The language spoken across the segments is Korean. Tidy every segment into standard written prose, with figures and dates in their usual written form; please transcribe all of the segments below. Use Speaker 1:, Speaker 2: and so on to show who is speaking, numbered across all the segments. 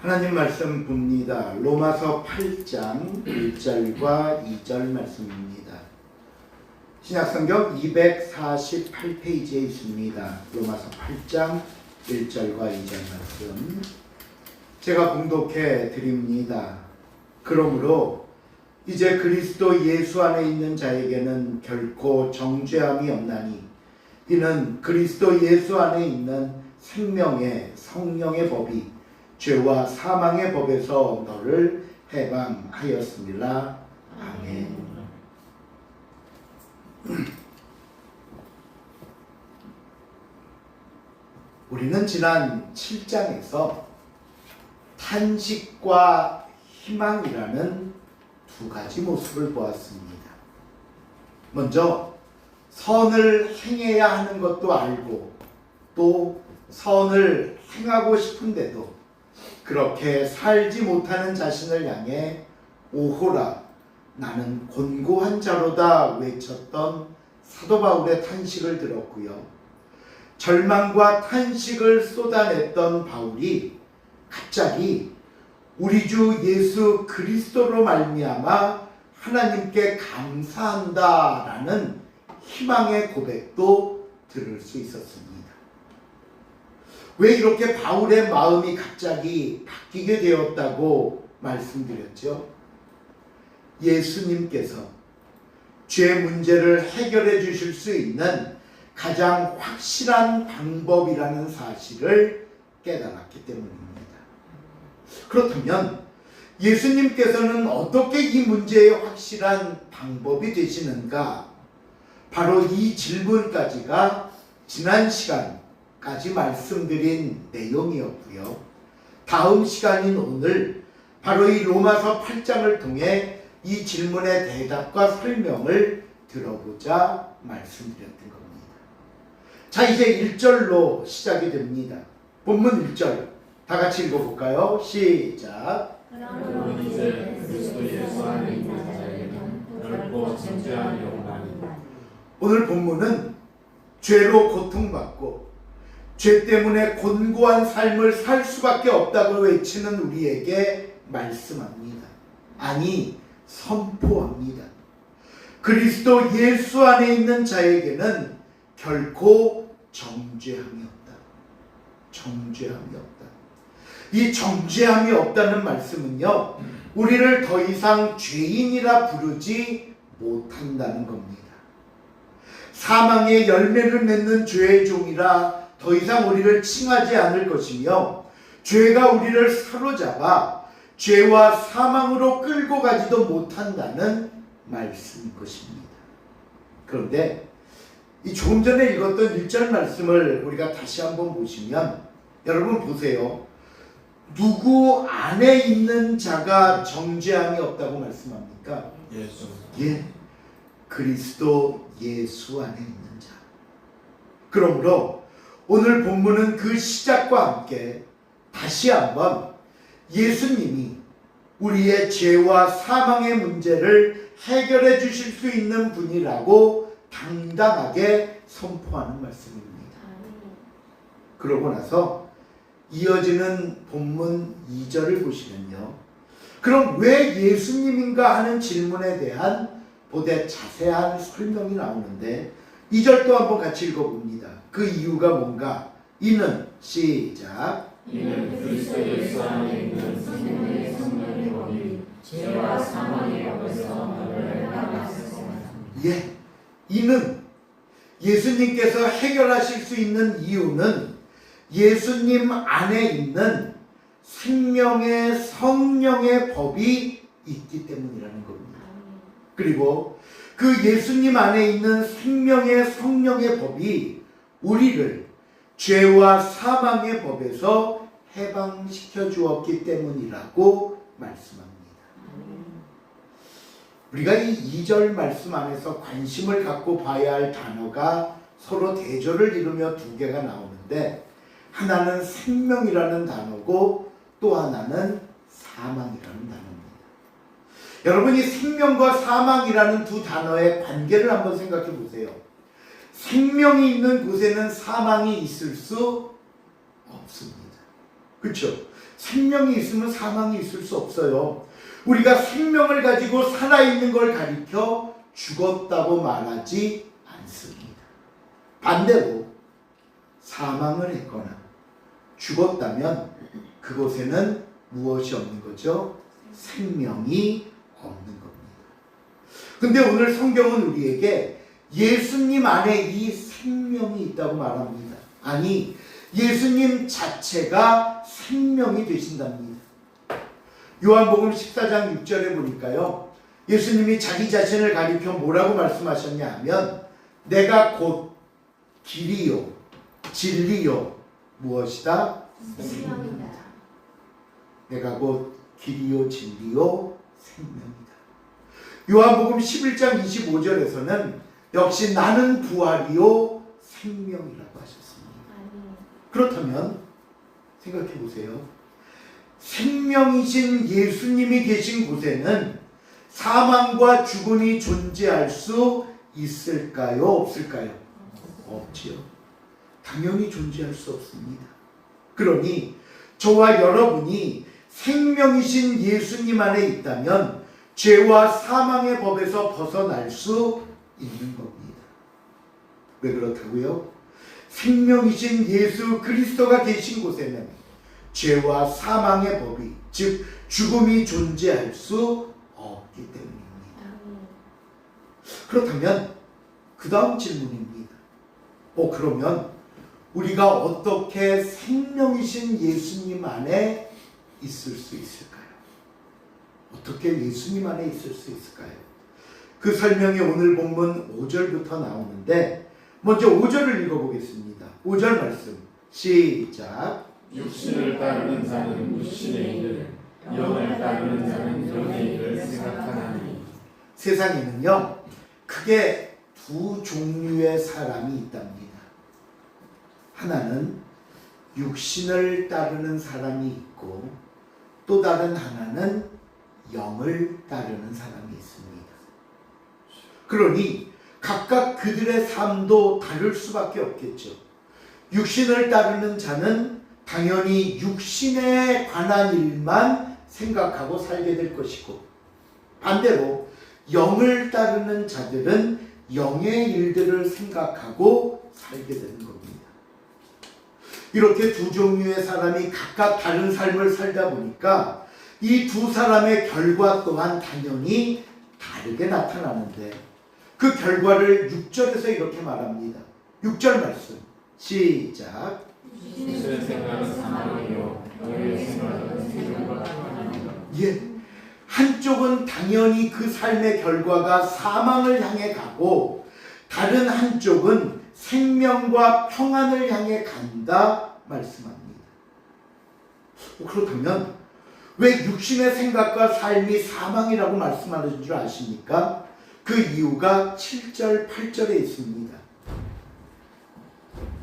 Speaker 1: 하나님 말씀 봅니다. 로마서 8장 1절과 2절 말씀입니다. 신약성경 248페이지에 있습니다. 로마서 8장 1절과 2절 말씀 제가 봉독해 드립니다. 그러므로 이제 그리스도 예수 안에 있는 자에게는 결코 정죄함이 없나니 이는 그리스도 예수 안에 있는 생명의 성령의 법이 죄와 사망의 법에서 너를 해방하였습니다. 아멘. 우리는 지난 7장에서 탄식과 희망이라는 두 가지 모습을 보았습니다. 먼저 선을 행해야 하는 것도 알고 또 선을 행하고 싶은데도 그렇게 살지 못하는 자신을 향해 오호라 나는 곤고한 자로다 외쳤던 사도 바울의 탄식을 들었고요. 절망과 탄식을 쏟아냈던 바울이 갑자기 우리 주 예수 그리스도로 말미암아 하나님께 감사한다라는 희망의 고백도 들을 수 있었습니다. 왜 이렇게 바울의 마음이 갑자기 바뀌게 되었다고 말씀드렸죠? 예수님께서 죄 문제를 해결해 주실 수 있는 가장 확실한 방법이라는 사실을 깨달았기 때문입니다. 그렇다면 예수님께서는 어떻게 이 문제의 확실한 방법이 되시는가? 바로 이 질문까지가 지난 시간까지 말씀드린 내용이었고요. 다음 시간인 오늘 바로 이 로마서 8장을 통해 이 질문의 대답과 설명을 들어보자 말씀드렸던 겁니다. 자, 이제 1절로 시작이 됩니다. 본문 1절 다 같이 읽어볼까요? 시작.
Speaker 2: 그러므로 이제 그리스도 예수 안에 있는 자에게는 결코 정죄함이 없나니.
Speaker 1: 오늘 본문은 죄로 고통받고 죄 때문에 곤고한 삶을 살 수밖에 없다고 외치는 우리에게 말씀합니다. 아니, 선포합니다. 그리스도 예수 안에 있는 자에게는 결코 정죄함이 없다. 정죄함이 없다. 이 정죄함이 없다는 말씀은요, 우리를 더 이상 죄인이라 부르지 못한다는 겁니다. 사망의 열매를 맺는 죄의 종이라 더 이상 우리를 칭하지 않을 것이며, 죄가 우리를 사로잡아 죄와 사망으로 끌고 가지도 못한다는 말씀인 것입니다. 그런데 이 조금 전에 읽었던 1절 말씀을 우리가 다시 한번 보시면, 여러분 보세요. 누구 안에 있는 자가 정죄함이 없다고 말씀합니까?
Speaker 2: 예수.
Speaker 1: 예, 그리스도 예수 안에 있는 자. 그러므로 오늘 본문은 그 시작과 함께 다시 한번 예수님이 우리의 죄와 사망의 문제를 해결해 주실 수 있는 분이라고 당당하게 선포하는 말씀입니다. 그러고 나서 이어지는 본문 2절을 보시면요, 그럼 왜 예수님인가 하는 질문에 대한 보다 자세한 설명이 나오는데 2절도 한번 같이 읽어봅니다. 그 이유가 뭔가? 이는 시작.
Speaker 2: 이는 그리스도 예수 안에 있는 생명의 성령의 법이 죄와 사망의 법에서 너를 해방하셨습니다.
Speaker 1: 예, 이는 예수님께서 해결하실 수 있는 이유는 예수님 안에 있는 생명의 성령의 법이 있기 때문이라는 겁니다. 그리고 그 예수님 안에 있는 생명의 성령의 법이 우리를 죄와 사망의 법에서 해방시켜 주었기 때문이라고 말씀합니다. 우리가 이 2절 말씀 안에서 관심을 갖고 봐야 할 단어가 서로 대조를 이루며 두 개가 나오는데, 하나는 생명이라는 단어고 또 하나는 사망이라는 단어입니다. 여러분이 생명과 사망이라는 두 단어의 관계를 한번 생각해 보세요. 생명이 있는 곳에는 사망이 있을 수 없습니다. 그렇죠? 생명이 있으면 사망이 있을 수 없어요. 우리가 생명을 가지고 살아있는 걸 가리켜 죽었다고 말하지 않습니다. 반대로 사망을 했거나 죽었다면 그곳에는 무엇이 없는 거죠? 생명이 없는 겁니다. 근데 오늘 성경은 우리에게 예수님 안에 이 생명이 있다고 말합니다. 아니, 예수님 자체가 생명이 되신답니다. 요한복음 14장 6절에 보니까요, 예수님이 자기 자신을 가리켜 뭐라고 말씀하셨냐 하면, 내가 곧 길이요 진리요 무엇이다?
Speaker 2: 생명이다.
Speaker 1: 내가 곧 길이요 진리요 생명이다. 요한복음 11장 25절에서는 역시 나는 부활이요 생명이라고 하셨습니다. 그렇다면 생각해 보세요. 생명이신 예수님이 계신 곳에는 사망과 죽음이 존재할 수 있을까요? 없을까요? 없지요. 당연히 존재할 수 없습니다. 그러니 저와 여러분이 생명이신 예수님 안에 있다면 죄와 사망의 법에서 벗어날 수 있는 겁니다. 왜 그렇다고요? 생명이신 예수 그리스도가 계신 곳에는 죄와 사망의 법이, 즉 죽음이 존재할 수 없기 때문입니다. 그렇다면 그 다음 질문입니다. 그러면 우리가 어떻게 생명이신 예수님 안에 있을 수 있을까요? 어떻게 예수님 안에 있을 수 있을까요? 그 설명이 오늘 본문 5절부터 나오는데 먼저 5절을 읽어보겠습니다. 5절 말씀 시작.
Speaker 2: 육신을 따르는 자는 육신의 일을, 영을 따르는 자는 영의 일을 생각하나니.
Speaker 1: 세상에는요, 크게 두 종류의 사람이 있답니다. 하나는 육신을 따르는 사람이 있고 또 다른 하나는 영을 따르는 사람이 있습니다. 그러니 각각 그들의 삶도 다를 수밖에 없겠죠. 육신을 따르는 자는 당연히 육신에 관한 일만 생각하고 살게 될 것이고, 반대로 영을 따르는 자들은 영의 일들을 생각하고 살게 되는 겁니다. 이렇게 두 종류의 사람이 각각 다른 삶을 살다 보니까 이 두 사람의 결과 또한 당연히 다르게 나타나는데, 그 결과를 6절에서 이렇게 말합니다. 6절 말씀 시작.
Speaker 2: 육신의 생각은 사망이요 영의 생각은 생명과 평안이라.
Speaker 1: 예, 한쪽은 당연히 그 삶의 결과가 사망을 향해 가고 다른 한쪽은 생명과 평안을 향해 간다 말씀합니다. 그렇다면 왜 육신의 생각과 삶이 사망이라고 말씀하는 줄 아십니까? 그 이유가 7절 8절에 있습니다.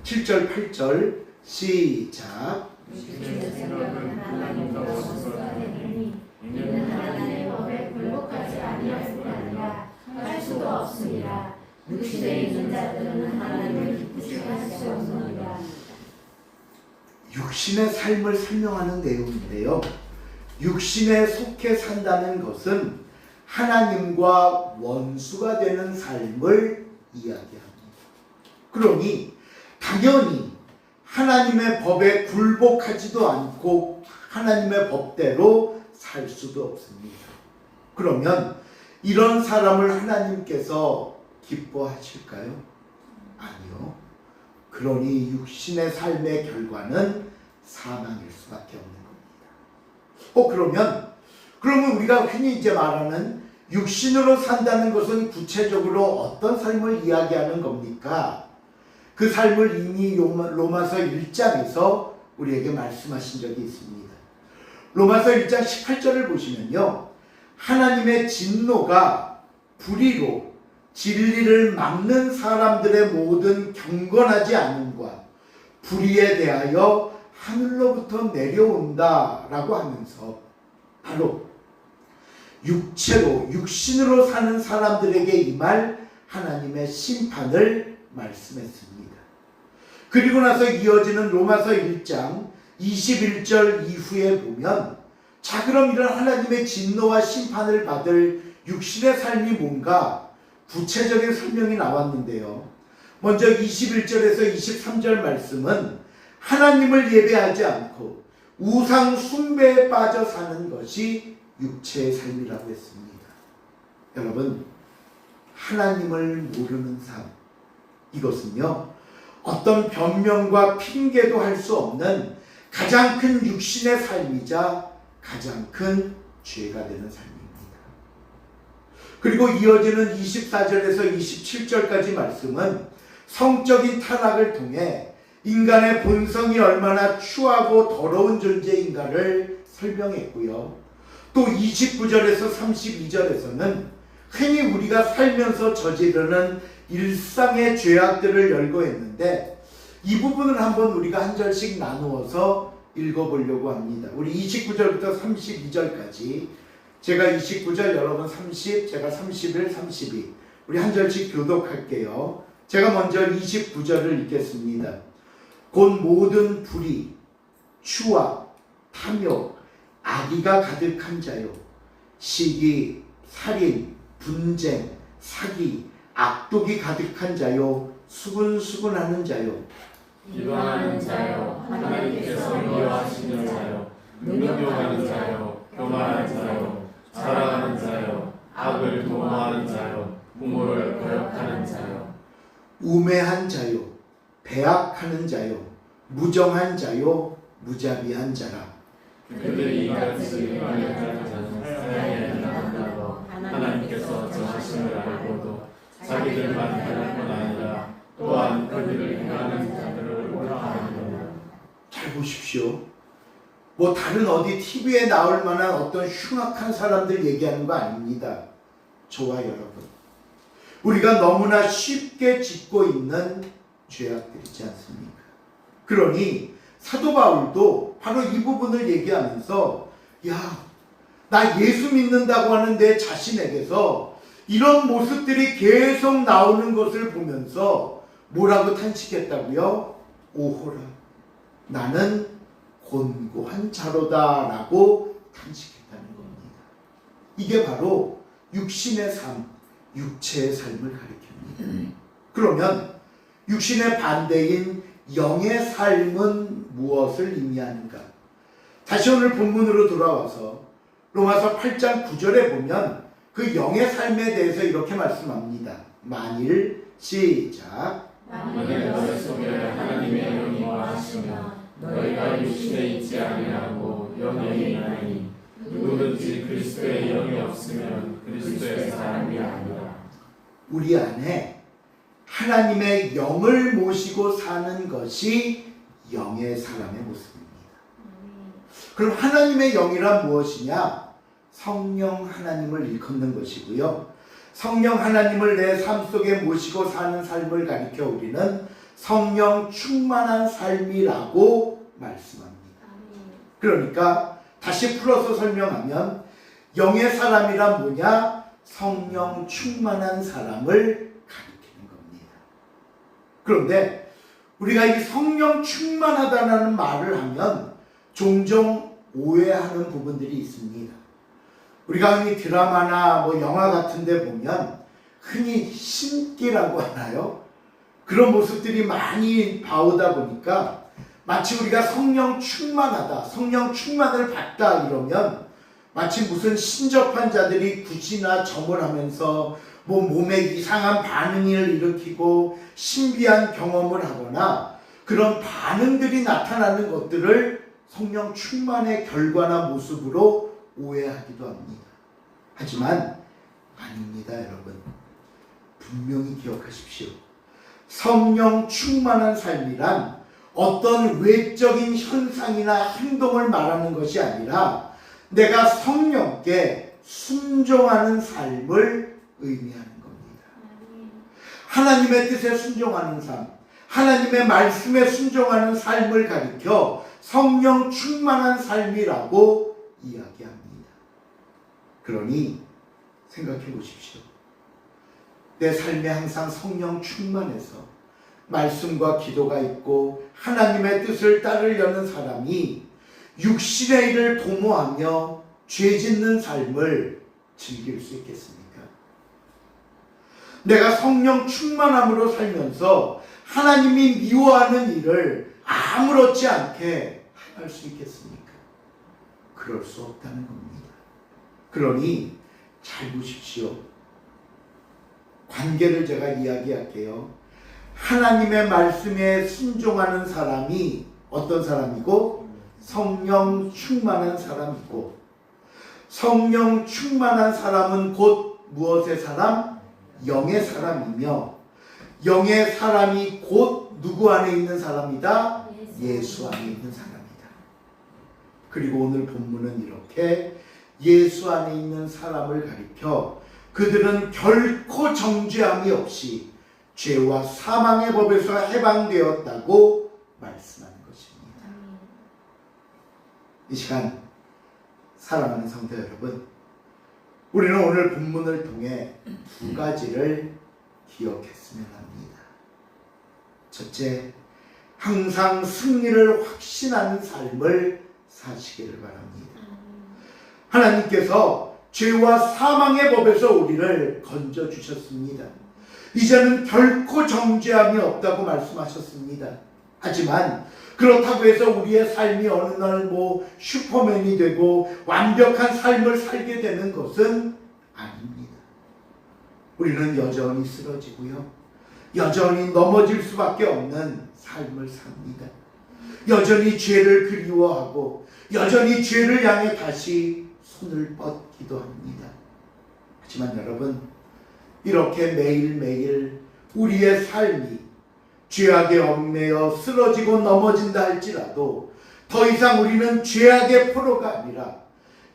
Speaker 1: 7절 8절 시작.
Speaker 2: 육신의 생각은 하나님과 원수가 되니 이는 하나님의 법에 굴복하지 아니할 뿐 아니라 할 수도 없습니다. 육신에 있는 자들은 하나님을 기쁘시게 할 수 없느니라.
Speaker 1: 육신의 삶을 설명하는 내용인데요, 육신에 속해 산다는 것은 하나님과 원수가 되는 삶을 이야기합니다. 그러니 당연히 하나님의 법에 굴복하지도 않고 하나님의 법대로 살 수도 없습니다. 그러면 이런 사람을 하나님께서 기뻐하실까요? 아니요. 그러니 육신의 삶의 결과는 사망일 수밖에 없는 겁니다. 그러면 우리가 흔히 이제 말하는 육신으로 산다는 것은 구체적으로 어떤 삶을 이야기하는 겁니까? 그 삶을 이미 로마서 1장에서 우리에게 말씀하신 적이 있습니다. 로마서 1장 18절을 보시면요, 하나님의 진노가 불의로 진리를 막는 사람들의 모든 경건하지 않음과 불의에 대하여 하늘로부터 내려온다라고 하면서 바로 육신으로 사는 사람들에게 임할 하나님의 심판을 말씀했습니다. 그리고 나서 이어지는 로마서 1장 21절 이후에 보면 자 그럼 이런 하나님의 진노와 심판을 받을 육신의 삶이 뭔가 구체적인 설명이 나왔는데요. 먼저 21절에서 23절 말씀은 하나님을 예배하지 않고 우상 숭배에 빠져 사는 것이 육체의 삶이라고 했습니다. 여러분, 하나님을 모르는 삶, 이것은요 어떤 변명과 핑계도 할 수 없는 가장 큰 육신의 삶이자 가장 큰 죄가 되는 삶입니다. 그리고 이어지는 24절에서 27절까지 말씀은 성적인 타락을 통해 인간의 본성이 얼마나 추하고 더러운 존재인가를 설명했고요. 또 29절에서 32절에서는 흔히 우리가 살면서 저지르는 일상의 죄악들을 열거했는데 이 부분을 한번 우리가 한 절씩 나누어서 읽어보려고 합니다. 우리 29절부터 32절까지 제가 29절, 여러분 30, 제가 31, 32 우리 한 절씩 교독할게요. 제가 먼저 29절을 읽겠습니다. 곧 모든 불의, 추악, 탐욕, 악의가 가득한 자요 시기, 살인, 분쟁, 사기, 악독이 가득한 자요 수군수군하는 자요
Speaker 2: 비방하는 자요 하나님께서 미워하시는 자요 능욕하는 자요 교만한 자요 자랑하는 자요 악을 도모하는 자요 부모를 거역하는 자요
Speaker 1: 우매한 자요 배악하는 자요 무정한 자요 무자비한 자라.
Speaker 2: 그들이 이같이 연약한 자는 사랑에 행한다고 하나님께서 정하심을 알고도 자기들만 행할 뿐 아니라 또한 그들을 행하는 자들을 옳아하느니라.
Speaker 1: 잘 보십시오. 뭐 다른 어디 TV에 나올 만한 어떤 흉악한 사람들 얘기하는 거 아닙니다. 저와 여러분, 우리가 너무나 쉽게 짓고 있는 죄악들이지 않습니까? 그러니 사도 바울도 바로 이 부분을 얘기하면서 나 예수 믿는다고 하는 내 자신에게서 이런 모습들이 계속 나오는 것을 보면서 뭐라고 탄식했다고요? 오호라, 나는 곤고한 자로다 라고 탄식했다는 겁니다. 이게 바로 육신의 삶, 육체의 삶을 가리킵니다. 그러면 육신의 반대인 영의 삶은 무엇을 의미하는가? 다시 오늘 본문으로 돌아와서 로마서 8장 9절에 보면 그 영의 삶에 대해서 이렇게 말씀합니다. 만일 시작
Speaker 2: 만일 너희 속에 하나님의 영이 거하시면 너희가 육신에 있지 아니하고 영에 있나니 누구든지 그리스도의 영이 없으면 그리스도의 사람이 아니라.
Speaker 1: 우리 안에 하나님의 영을 모시고 사는 것이 영의 사람의 모습입니다. 그럼 하나님의 영이란 무엇이냐? 성령 하나님을 일컫는 것이고요. 성령 하나님을 내 삶 속에 모시고 사는 삶을 가리켜 우리는 성령 충만한 삶이라고 말씀합니다. 그러니까 다시 풀어서 설명하면 영의 사람이란 뭐냐? 성령 충만한 사람을 가리키는 겁니다. 그런데 우리가 이 성령 충만하다는 말을 하면 종종 오해하는 부분들이 있습니다. 우리가 흔히 드라마나 영화 같은 데 보면 흔히 신기라고 하나요? 그런 모습들이 많이 봐오다 보니까 마치 우리가 성령 충만하다, 성령 충만을 받다 이러면 마치 무슨 신접한 자들이 굿이나 점을 하면서 몸에 이상한 반응을 일으키고 신비한 경험을 하거나 그런 반응들이 나타나는 것들을 성령 충만의 결과나 모습으로 오해하기도 합니다. 하지만 아닙니다, 여러분. 분명히 기억하십시오. 성령 충만한 삶이란 어떤 외적인 현상이나 행동을 말하는 것이 아니라 내가 성령께 순종하는 삶을 의미하는 겁니다. 하나님의 뜻에 순종하는 삶, 하나님의 말씀에 순종하는 삶을 가리켜 성령 충만한 삶이라고 이야기합니다. 그러니 생각해 보십시오. 내 삶에 항상 성령 충만해서 말씀과 기도가 있고 하나님의 뜻을 따르려는 사람이 육신의 일을 도모하며 죄 짓는 삶을 즐길 수 있겠습니까? 내가 성령 충만함으로 살면서 하나님이 미워하는 일을 아무렇지 않게 할 수 있겠습니까? 그럴 수 없다는 겁니다. 그러니 잘 보십시오. 관계를 제가 이야기할게요. 하나님의 말씀에 순종하는 사람이 어떤 사람이고 성령 충만한 사람이고, 성령 충만한 사람은 곧 무엇의 사람? 영의 사람이며, 영의 사람이 곧 누구 안에 있는 사람이다? 예수 안에 있는 사람이다. 그리고 오늘 본문은 이렇게 예수 안에 있는 사람을 가리켜 그들은 결코 정죄함이 없이 죄와 사망의 법에서 해방되었다고 말씀하는 것입니다. 이 시간 사랑하는 성도 여러분, 우리는 오늘 본문을 통해 두 가지를 기억했으면 합니다. 첫째, 항상 승리를 확신하는 삶을 사시기를 바랍니다. 하나님께서 죄와 사망의 법에서 우리를 건져주셨습니다. 이제는 결코 정죄함이 없다고 말씀하셨습니다. 하지만 그렇다고 해서 우리의 삶이 어느 날 슈퍼맨이 되고 완벽한 삶을 살게 되는 것은 아닙니다. 우리는 여전히 쓰러지고요, 여전히 넘어질 수밖에 없는 삶을 삽니다. 여전히 죄를 그리워하고 여전히 죄를 향해 다시 손을 뻗기도 합니다. 하지만 여러분, 이렇게 매일매일 우리의 삶이 죄악에 얽매여 쓰러지고 넘어진다 할지라도 더 이상 우리는 죄악의 포로가 아니라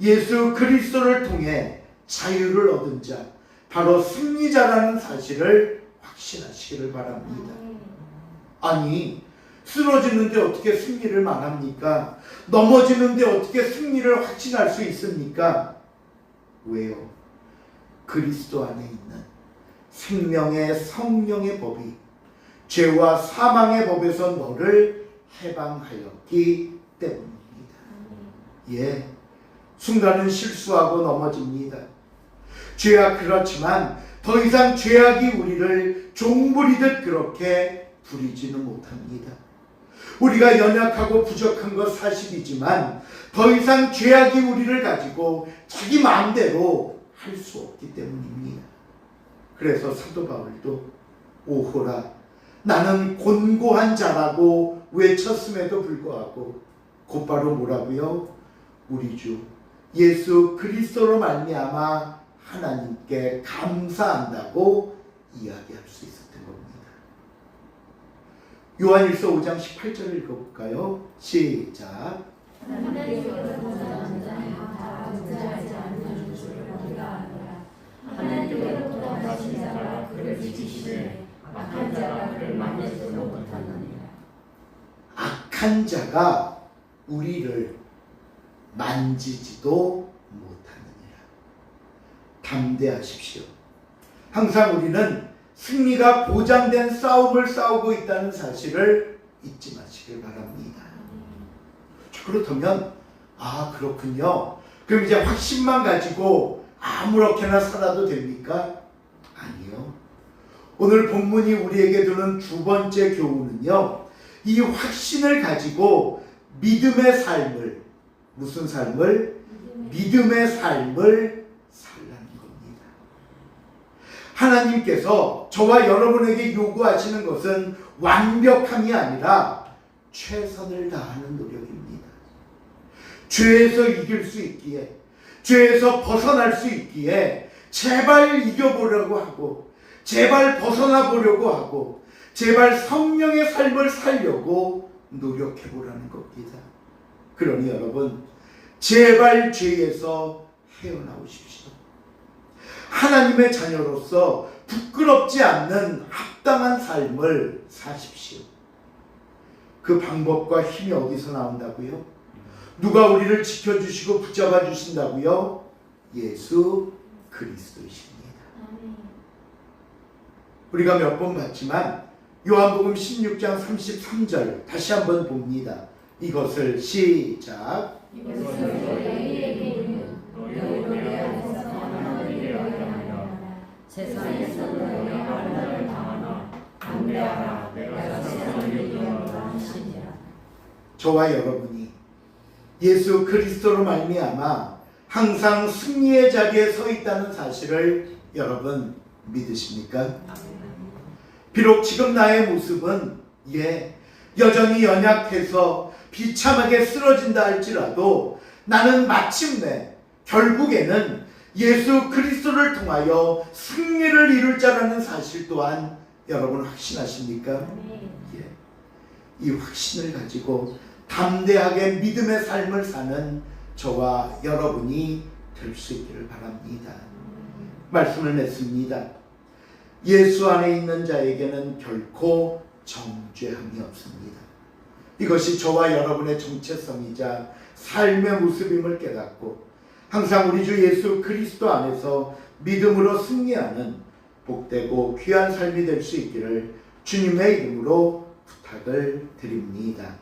Speaker 1: 예수 그리스도를 통해 자유를 얻은 자, 바로 승리자라는 사실을 확신하시기를 바랍니다. 아니, 쓰러지는데 어떻게 승리를 말합니까? 넘어지는데 어떻게 승리를 확신할 수 있습니까? 왜요? 그리스도 안에 있는 생명의 성령의 법이 죄와 사망의 법에서 너를 해방하였기 때문입니다. 예, 순간은 실수하고 넘어집니다. 죄악 그렇지만 더 이상 죄악이 우리를 종부리듯 그렇게 부리지는 못합니다. 우리가 연약하고 부족한 것 사실이지만 더 이상 죄악이 우리를 가지고 자기 마음대로 할 수 없기 때문입니다. 그래서 사도 바울도 오호라, 나는 곤고한 자라고 외쳤음에도 불구하고 곧바로 뭐라고요? 우리 주 예수 그리스도로 말미암아 하나님께 감사한다고 이야기할 수 있었던 겁니다. 요한일서 5장 18절을 읽어볼까요? 시작.
Speaker 2: 하나님께로부터 하신 자가 그를 지키시되 악한 자가 그를 만지지도 못하느니라.
Speaker 1: 악한 자가 우리를 만지지도 못하느니라. 담대하십시오. 항상 우리는 승리가 보장된 싸움을 싸우고 있다는 사실을 잊지 마시길 바랍니다. 그렇다면 그렇군요. 그럼 이제 확신만 가지고 아무렇게나 살아도 됩니까? 아니요. 오늘 본문이 우리에게 주는 두 번째 교훈은요, 이 확신을 가지고 믿음의 삶을, 무슨 삶을? 믿음의 삶을 살라는 겁니다. 하나님께서 저와 여러분에게 요구하시는 것은 완벽함이 아니라 최선을 다하는 노력입니다. 죄에서 이길 수 있기에, 죄에서 벗어날 수 있기에 제발 이겨보려고 하고, 제발 벗어나 보려고 하고, 제발 성령의 삶을 살려고 노력해보라는 겁니다. 그러니 여러분, 제발 죄에서 헤어나오십시오. 하나님의 자녀로서 부끄럽지 않는 합당한 삶을 사십시오. 그 방법과 힘이 어디서 나온다고요? 누가 우리를 지켜주시고 붙잡아 주신다고요? 예수 그리스도이십니다. 우리가 몇 번 봤지만 요한복음 16장 33절 다시 한번 봅니다. 이것을 시작.
Speaker 2: 이것을 너희에게 이르는 너희로 내 안에서 하나님을 여호와하라. 세상에서 너희 아름다움을 당하나 담대하라. 내가 세상을 이기노라 하시니라.
Speaker 1: 저와 여러분이 예수 그리스도로 말미암아 항상 승리의 자리에 서 있다는 사실을 여러분 믿으십니까? 비록 지금 나의 모습은 여전히 연약해서 비참하게 쓰러진다 할지라도 나는 마침내 결국에는 예수 그리스도를 통하여 승리를 이룰 자라는 사실 또한 여러분 확신하십니까? 이 확신을 가지고 담대하게 믿음의 삶을 사는 저와 여러분이 될 수 있기를 바랍니다. 말씀을 맺습니다. 예수 안에 있는 자에게는 결코 정죄함이 없습니다. 이것이 저와 여러분의 정체성이자 삶의 모습임을 깨닫고 항상 우리 주 예수 그리스도 안에서 믿음으로 승리하는 복되고 귀한 삶이 될 수 있기를 주님의 이름으로 부탁을 드립니다.